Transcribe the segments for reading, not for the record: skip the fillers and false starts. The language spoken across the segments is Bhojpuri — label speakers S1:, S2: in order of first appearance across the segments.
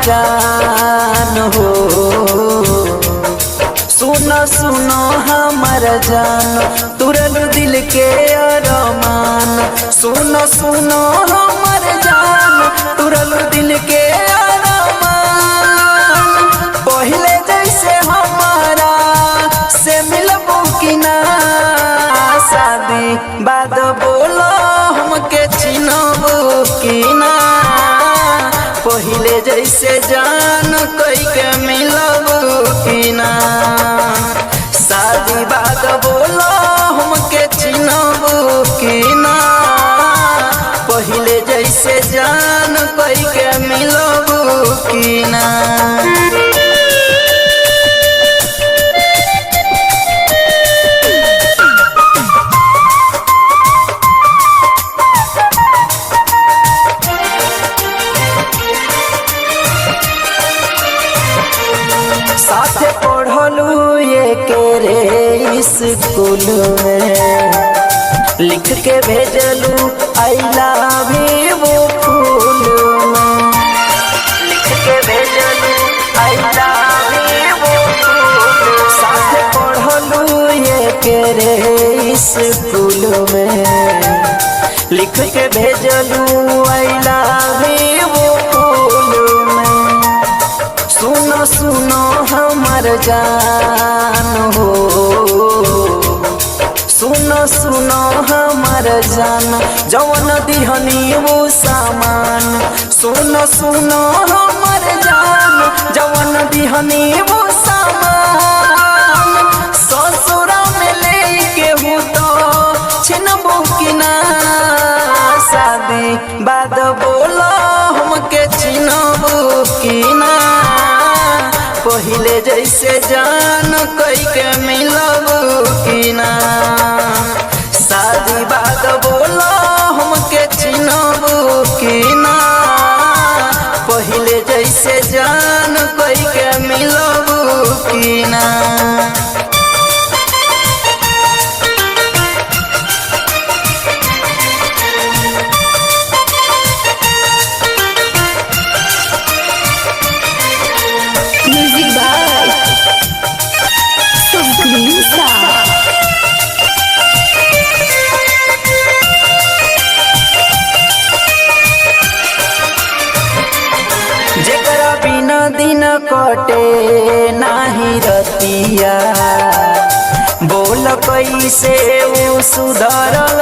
S1: जान हो। सुनो सुनो हमर जान, तुरलू दिल के अरमान। सुनो सुनो हमर जान, तुरलू दिल के अरमान। पहले जैसे हमारा से मिलबू कि ना, शादी बाद बोलो हमके चिन्हबू कि ना। पहले जैसे जान कोई के मिलबू कि ना, शादी बाद बोलो हमके चिन्हबू कि ना। पहले जैसे जान कोई के मिलबू कि ना। साथे पढ़लू ये के रे स्कूल में, लिख के भेजलू आई लव यू फूल में। लिख के भेजलू आई लव यू फूल। साथे पढ़लू ये के रे स्कूल में, लिख के भेजलू आई लव यू फूल में। सुनो सुनो हमर जान हो, सुनो सुनो हमर जान, जवन दिहनी वो सामान। सुनो सुनो हमर जान, जवन दिहनी वो सामान। ससुरा में लेके हूँ तो छिनबू कि ना, शादी बाद बोलो हमके चिन्हबू कि ना। पहले जैसे जान कोई के मिलबू कि ना, शादी बाद बोलो हमके चिन्हबू कि ना। पहले जैसे जान कोई के मिलबू कि ना। जेकरा बिना दिन कटे नाही रतिया, बोल कैसे उ सुधरल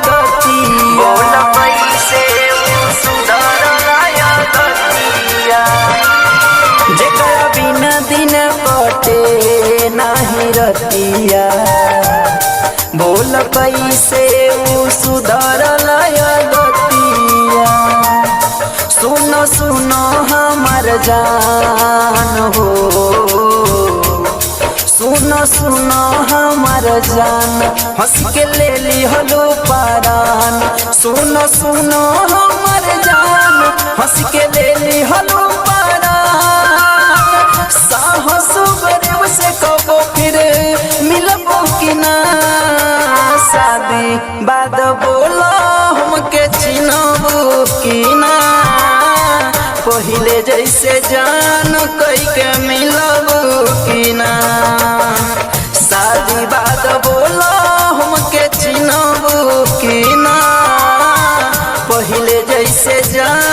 S1: गतिया। बोल कैसे उ सुधरल गतिया। जेकरा बिना दिन कटे नाही रतिया, बोल कैसे उ सुधरल गतिया। सुनो सुनो हमर जान हो, सुनो सुनो हमर जान, हंस के ले ली हलो परान। सुनो सुनो हमर जान, हंस के ले ली हलो परान। साहस गरीब से कबो फिर मिलबू कि ना, शादी बाद बोलो हमके चिन्हबू कि ना। पहले जैसे जान कोई के मिलबू कि ना, शादी बाद बोलो हमके चिन्हबू कि ना। पहले जैसे जान